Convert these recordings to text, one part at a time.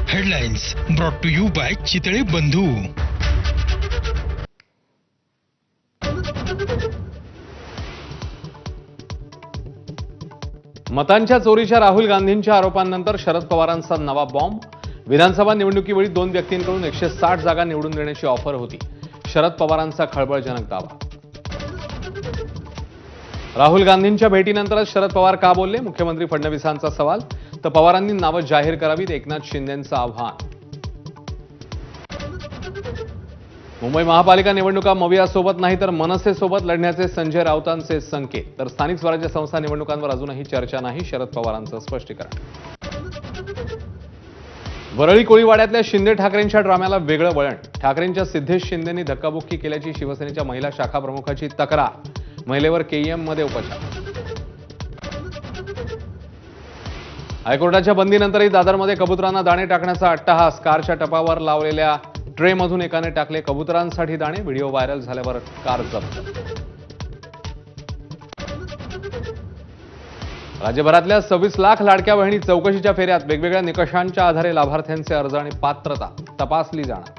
Headlines brought to you by Chitale Bandhu. मतांच्या चोरीच्या राहुल गांधींच्या आरोपांनंतर शरद पवारांचा नवा बॉम्ब. विधानसभा निवडणुकीवेळी 2 व्यक्तींकडून 160 जागा निवडून देण्याची ऑफर होती. शरद पवारांचा खळबळजनक दावा. राहुल गांधींच्या भेटीनंतरच शरद पवार का बोलले? मुख्यमंत्री फडणवीसांचा सवाल. तर पवारांनी नावं जाहीर करावीत, एकनाथ शिंदेंचं आव्हान. मुंबई महापालिका निवडणुका मवियासोबत नाही तर मनसेसोबत लढण्याचे संजय राऊतांचे संकेत. तर स्थानिक स्वराज्य संस्था निवडणुकांवर अजूनही चर्चा नाही, शरद पवारांचं स्पष्टीकरण. वरळी कोळीवाड्यातल्या शिंदे ठाकरेंच्या ड्राम्याला वेगळं वळण. ठाकरेंच्या सिद्धेश शिंदेंनी धक्काबुक्की केल्याची शिवसेनेच्या महिला शाखा प्रमुखाची तक्रार. महिलेवर केईएम मध्ये उपचार. हायकोर्टाच्या बंदीनंतरही दादरमध्ये कबुतरांना दाणे टाकण्याचा अट्टहास. कारच्या टपावर लावलेल्या ट्रेमधून एकाने टाकले कबुतरांसाठी दाणे. व्हिडिओ व्हायरल झाल्यावर कार जप्त. राज्यभरातल्या 26 लाख लाडक्या बहिणी चौकशीच्या फेऱ्यात. वेगवेगळ्या निकषांच्या आधारे लाभार्थ्यांचे अर्ज आणि पात्रता तपासली जाणार.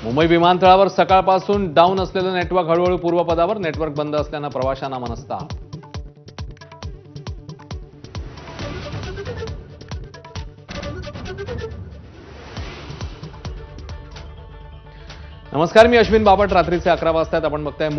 मुंबई विमानतळावर सकाळपासून डाऊन असलेलं नेटवर्क हळूहळू पूर्वपदावर. नेटवर्क बंद असल्यानं प्रवाशांना मनस्ताप. नमस्कार, मी अश्विन बापट. रात्रीचे 11 वाजता आपण बघताय